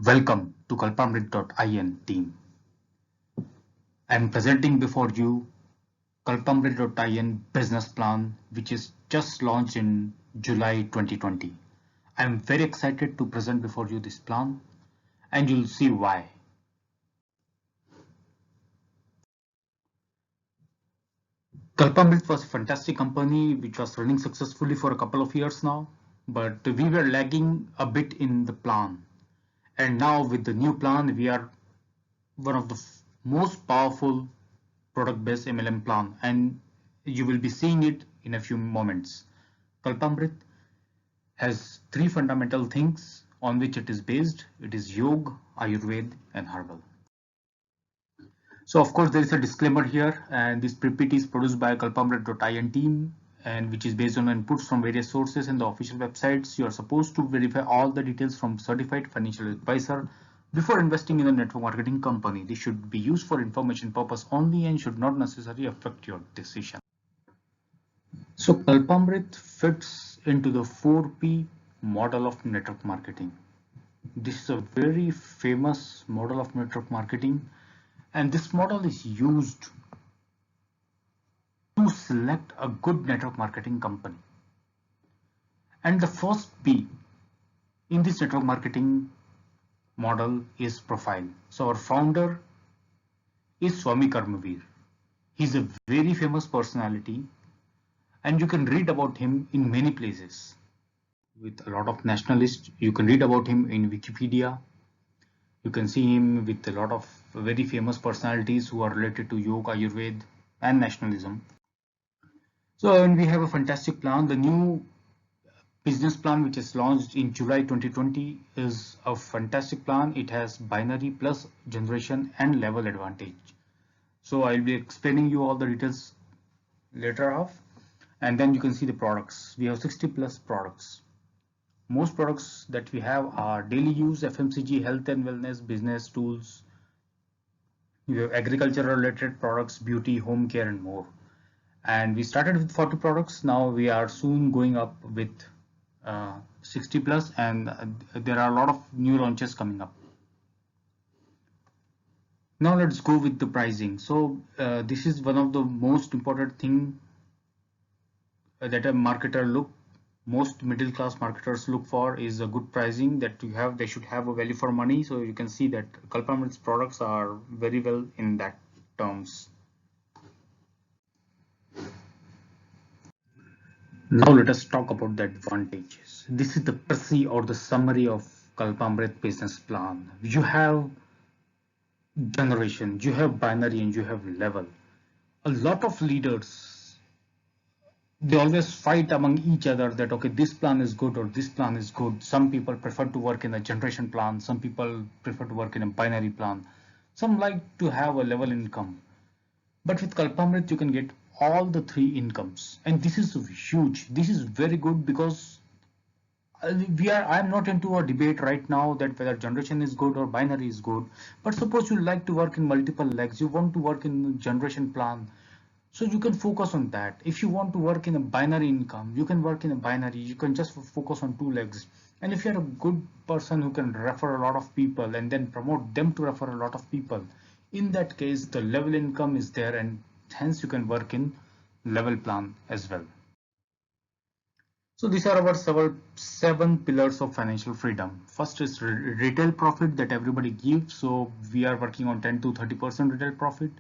Welcome to Kalpamrit.in team. I am presenting before you Kalpamrit.in business plan, which is just launched in July 2020. I am very excited to present before you this plan, and you'll see why. Kalpamrit was a fantastic company which was running successfully for a couple of years now, but we were lagging a bit in the plan. And now with the new plan, we are one of the most powerful product-based MLM plan, and you will be seeing it in a few moments. Kalpamrit has three fundamental things on which it is based. It is Yoga, Ayurveda, and Herbal. So of course there is a disclaimer here, and this PPT is produced by Kalpamrit.in team, and which is based on inputs from various sources and the official websites. You are supposed to verify all the details from certified financial advisor before investing in a network marketing company. This should be used for information purpose only and should not necessarily affect your decision. So Kalpamrit fits into the 4P model of network marketing. This is a very famous model of network marketing, and this model is used to select a good network marketing company. And the first P in this network marketing model is profile. So our founder is Swami Karmavir. He's a very famous personality, and you can read about him in many places. With a lot of nationalists, you can read about him in Wikipedia. You can see him with a lot of very famous personalities who are related to yoga, Ayurveda, and nationalism. So, and we have a fantastic plan. The new business plan, which is launched in July 2020, is a fantastic plan. It has binary plus generation and level advantage. So I'll be explaining you all the details later off, and then you can see the products. We have 60 plus products. Most products that we have are daily use, FMCG, health and wellness, business tools. We have agriculture related products, beauty, home care, and more. And we started with 40 products. Now we are soon going up with 60 plus, and there are a lot of new launches coming up. Now let's go with the pricing. So this is one of the most important thing that a marketer most middle class marketers look for is a good pricing that you have. They should have a value for money. So you can see that Kalpamrit's products are very well in that terms. Now let us talk about the advantages. This is the précis or the summary of Kalpamrit business plan. You have generation, you have binary, and you have level. A lot of leaders, they always fight among each other that okay, this plan is good or this plan is good. Some people prefer to work in a generation plan, some people prefer to work in a binary plan, some like to have a level income. But with Kalpamrit you can get all the three incomes, and this is huge. This is very good because I'm not into a debate right now that whether generation is good or binary is good. But suppose you like to work in multiple legs, you want to work in generation plan, so you can focus on that. If you want to work in a binary income, you can work in a binary. You can just focus on two legs. And if you're a good person who can refer a lot of people and then promote them to refer a lot of people, in that case the level income is there, and hence you can work in level plan as well. So these are our seven pillars of financial freedom. First is retail profit that everybody gives. So we are working on 10 to 30% retail profit.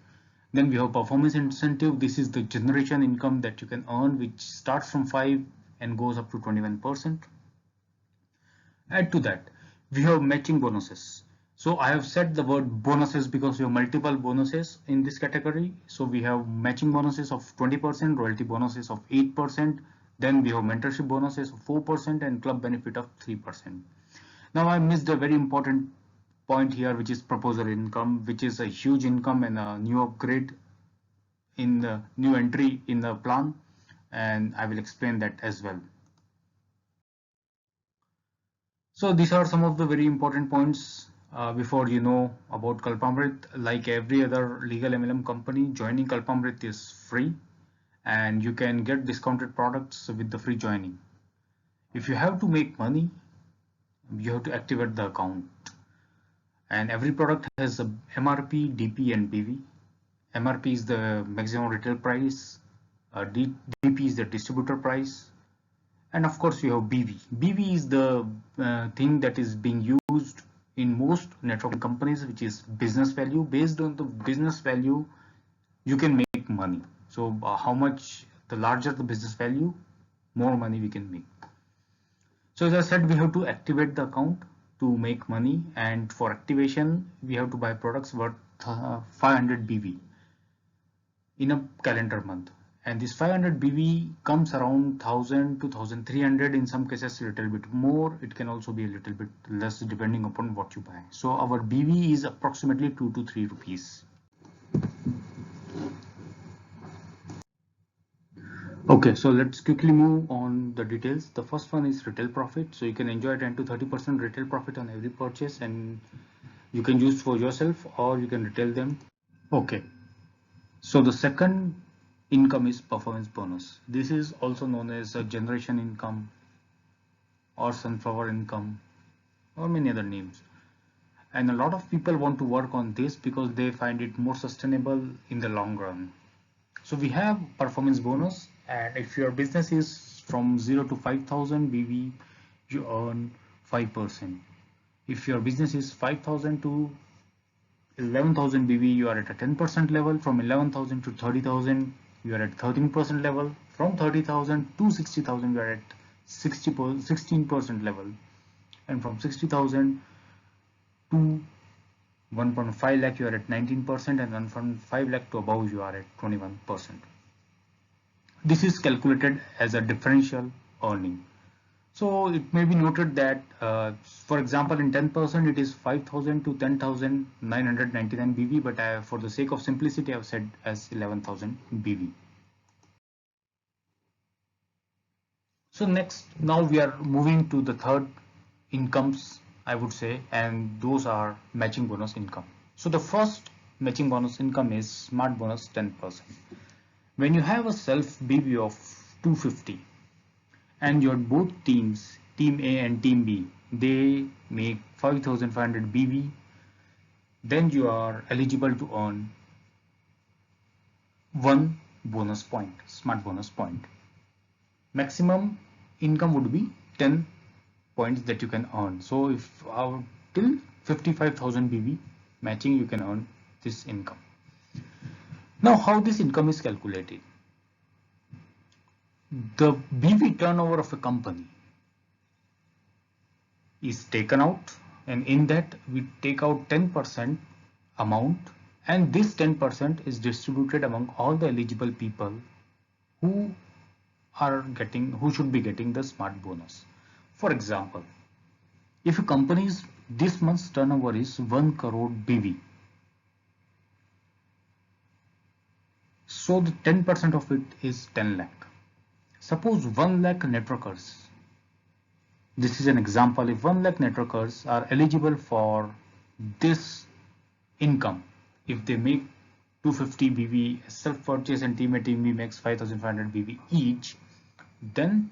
Then we have performance incentive. This is the generation income that you can earn, which starts from 5 and goes up to 21%. Add to that, we have matching bonuses. So I have said the word bonuses because we have multiple bonuses in this category. So we have matching bonuses of 20%, royalty bonuses of 8%. Then we have mentorship bonuses of 4% and club benefit of 3%. Now I missed a very important point here, which is proposal income, which is a huge income and a new upgrade in the new entry in the plan, and I will explain that as well. So these are some of the very important points before you know about Kalpamrit. Like every other legal MLM company, joining Kalpamrit is free, and you can get discounted products with the free joining. If you have to make money, you have to activate the account. and every product has a MRP, DP, and BV. MRP is the maximum retail price, DP is the distributor price, and of course you have BV. BV is the thing that is being used in most networking companies, which is business value. Based on the business value, you can make money. So how much, the larger the business value, more money we can make. So as I said, we have to activate the account to make money, and for activation we have to buy products worth 500 BV in a calendar month, and this 500 BV comes around 1000 to 1300, in some cases a little bit more, it can also be a little bit less depending upon what you buy. So our BV is approximately 2 to 3 rupees. Okay, so let's quickly move on the details. The first one is retail profit. So you can enjoy 10 to 30% retail profit on every purchase, and you can use for yourself or you can retail them. Okay, so the second income is performance bonus. This is also known as a generation income or sunflower income or many other names. And a lot of people want to work on this because they find it more sustainable in the long run. So we have performance bonus, and if your business is from 0 to 5,000 BV, you earn 5%. If your business is 5,000 to 11,000 BV, you are at a 10% level. From 11,000 to 30,000, you are at 13% level. From 30,000 to 60,000, you are at 16% level. And from 60,000 to 1.5 lakh, you are at 19%, and 1.5 lakh to above, you are at 21%. This is calculated as a differential earning. So it may be noted that, for example, in 10% it is 5,000 to 10,999 BV, but for the sake of simplicity, I have said as 11,000 BV. So now we are moving to the third incomes, I would say, and those are matching bonus income. So the first matching bonus income is smart bonus 10%. When you have a self BV of 250 and your both teams, team A and team B, they make 5,500 BV, then you are eligible to earn one bonus point, smart bonus point. Maximum income would be 10 points that you can earn. So if till 55,000 BV matching, you can earn this income. Now, how this income is calculated? The BV turnover of a company is taken out, and in that we take out 10% amount, and this 10% is distributed among all the eligible people who should be getting the smart bonus. For example, if a company's this month's turnover is 1 crore BV, so the 10% of it is 10 lakh. Suppose 1 lakh networkers, this is an example, if 1 lakh networkers are eligible for this income, if they make 250 BV self-purchase and team A team B makes 5,500 BV each, then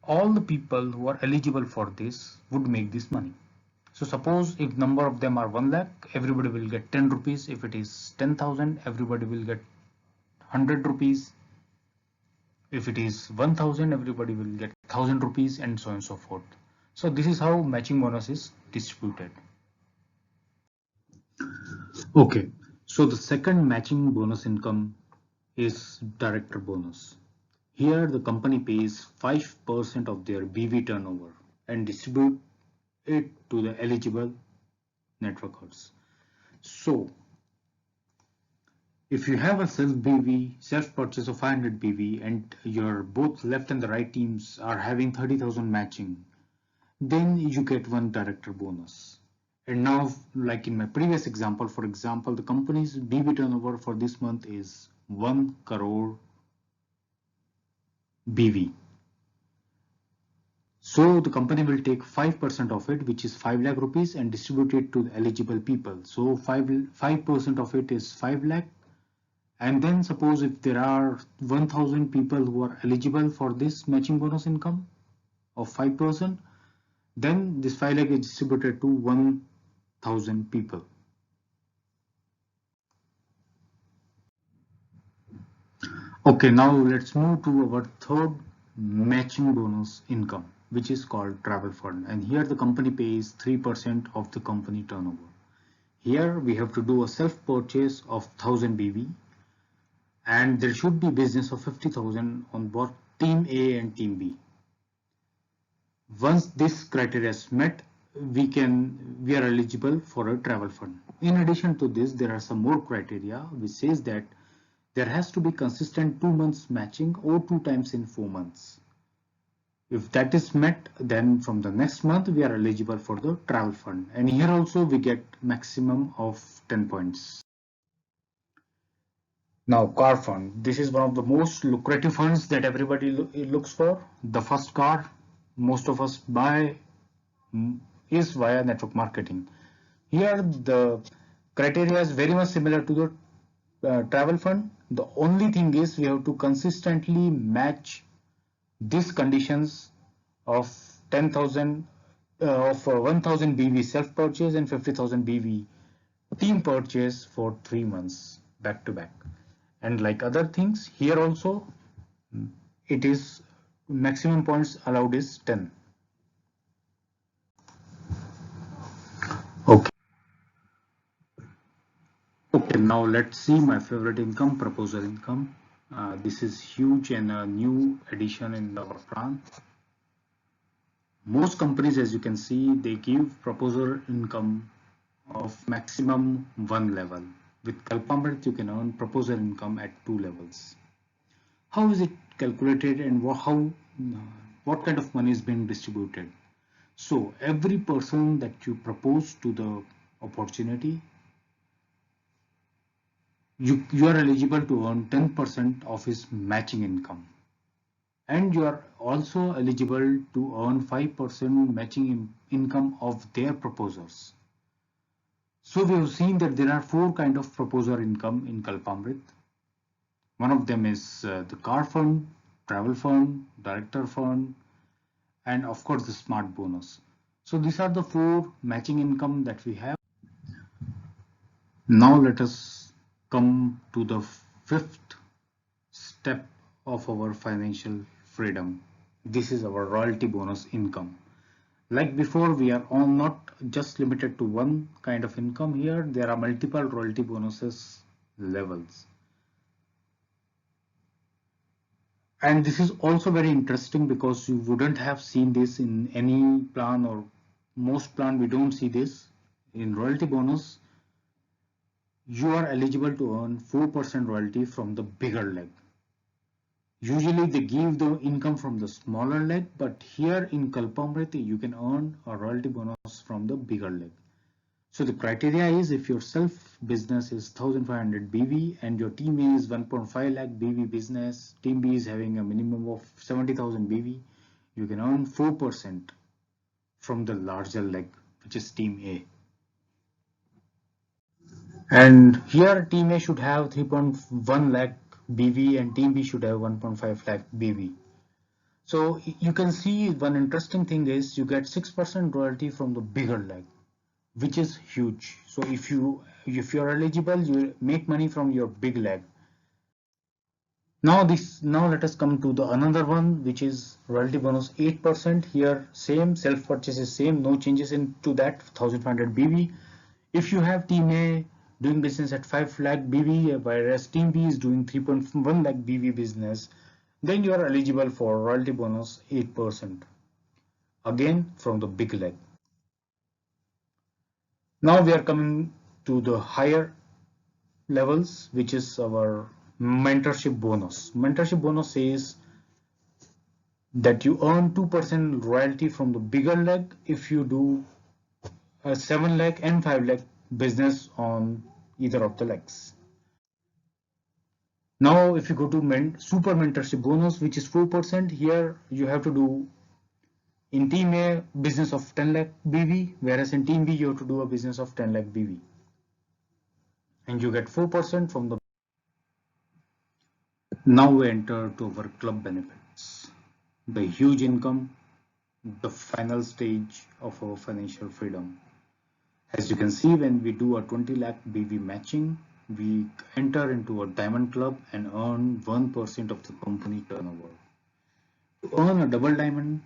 all the people who are eligible for this would make this money. So suppose if number of them are 1 lakh, everybody will get 10 rupees. If it is 10,000, everybody will get 100 rupees. If it is 1,000, everybody will get 1,000 rupees, and so on and so forth. So this is how matching bonus is distributed. Okay, so the second matching bonus income is director bonus. Here the company pays 5% of their BV turnover and distribute it to the eligible networkers. So if you have a self purchase of 500 BV and your both left and the right teams are having 30,000 matching, then you get one director bonus. And now, like in my previous example, for example, the company's BV turnover for this month is 1 crore BV. So the company will take 5% of it, which is 5 lakh rupees, and distribute it to the eligible people. So 5% of it is 5 lakh. And then suppose if there are 1,000 people who are eligible for this matching bonus income of 5%, Then this 5 lakh is distributed to 1000 people. Okay, now let's move to our third matching bonus income, which is called travel fund. And here the company pays 3% of the company turnover. Here we have to do a self purchase of 1000 BV, and there should be business of 50,000 on both team A and team B. Once this criteria is met, we are eligible for a travel fund. In addition to this, there are some more criteria which says that there has to be consistent 2 months matching or 2 times in 4 months. If that is met, then from the next month we are eligible for the travel fund, and here also we get maximum of 10 points. Now, car fund. This is one of the most lucrative funds that everybody looks for. The first car most of us buy is via network marketing. Here the criteria is very much similar to the travel fund. The only thing is we have to consistently match these conditions of 10,000 of 1000 BV self purchase and 50,000 BV team purchase for 3 months back to back. And like other things, here also it is maximum points allowed is 10. Okay. Okay, now let's see my favorite income, proposal income. This is huge and a new addition in our plan. Most companies, as you can see, they give proposal income of maximum 1 level. With Kalpamrit, you can earn proposal income at 2 levels. How is it calculated, and what kind of money is being distributed? So every person that you propose to the opportunity, you are eligible to earn 10% of his matching income, and you are also eligible to earn 5% matching income of their proposers. So we have seen that there are 4 kind of proposer income in Kalpamrit. One of them is the car fund, travel fund, director fund, and of course the smart bonus. So these are the 4 matching income that we have. Now let us come to the 5th step of our financial freedom. This is our royalty bonus income. Like before, we are all not just limited to one kind of income. Here there are multiple royalty bonuses levels. And this is also very interesting because you wouldn't have seen this in any plan, or most plan we don't see this. In royalty bonus, you are eligible to earn 4% royalty from the bigger leg. Usually they give the income from the smaller leg, but here in Kalpamrit you can earn a royalty bonus from the bigger leg. So the criteria is, if your self business is 1500 BV and your team A is 1.5 lakh BV business, team B is having a minimum of 70,000 BV, you can earn 4% from the larger leg, which is team A. And here team A should have 3.1 lakh BV and team B should have 1.5 lakh BV. So you can see one interesting thing is you get 6% royalty from the bigger leg, which is huge. So if you're eligible, you make money from your big leg. Now let us come to the another one, which is royalty bonus 8%. Here same self purchase is same, no changes into that 1500 BV. If you have team A doing business at 5 lakh BV, whereas team B is doing 3.1 lakh BV business, then you are eligible for royalty bonus 8%, again from the big leg. Now we are coming to the higher levels, which is our mentorship bonus. Mentorship bonus says that you earn 2% royalty from the bigger leg if you do a 7 lakh and 5 lakh business on either of the legs. Now if you go to super mentorship bonus, which is 4%, here you have to do in team A business of 10 lakh BV, whereas in team B you have to do a business of 10 lakh BV, and you get 4% from the. Now we enter to our club benefits, the huge income the final stage of our financial freedom. As you can see, when we do a 20 lakh BV matching, we enter into a diamond club and earn 1% of the company turnover. To earn a double diamond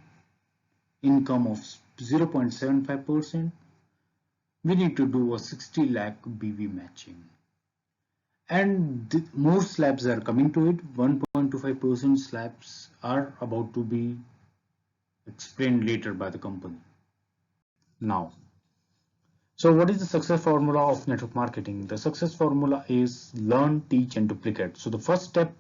income of 0.75%, we need to do a 60 lakh BV matching. And more slabs are coming to it. 1.25% slabs are about to be explained later by the company. Now, so what is the success formula of network marketing? The success formula is learn, teach, and duplicate. So the first step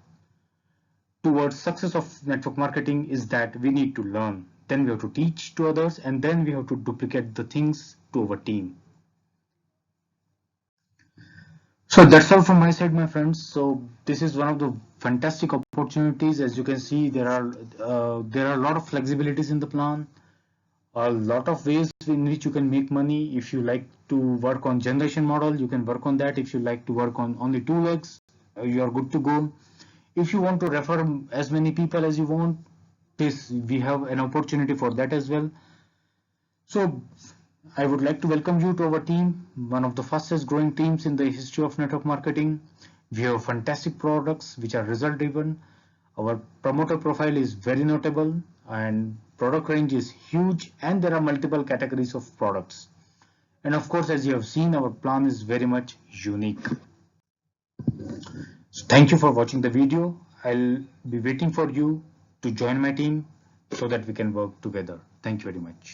towards success of network marketing is that we need to learn. Then we have to teach to others, and then we have to duplicate the things to our team. So that's all from my side, my friends. So this is one of the fantastic opportunities. As you can see, there are a lot of flexibilities in the plan, a lot of ways in which you can make money. If you like to work on generation model, you can work on that. If you like to work on only 2 legs, you are good to go. If you want to refer as many people as you want, we have an opportunity for that as well. So I would like to welcome you to our team, one of the fastest growing teams in the history of network marketing. We have fantastic products which are result driven. Our promoter profile is very notable and product range is huge, and there are multiple categories of products. And of course, as you have seen, our plan is very much unique. So thank you for watching the video. I'll be waiting for you to join my team so that we can work together. Thank you very much.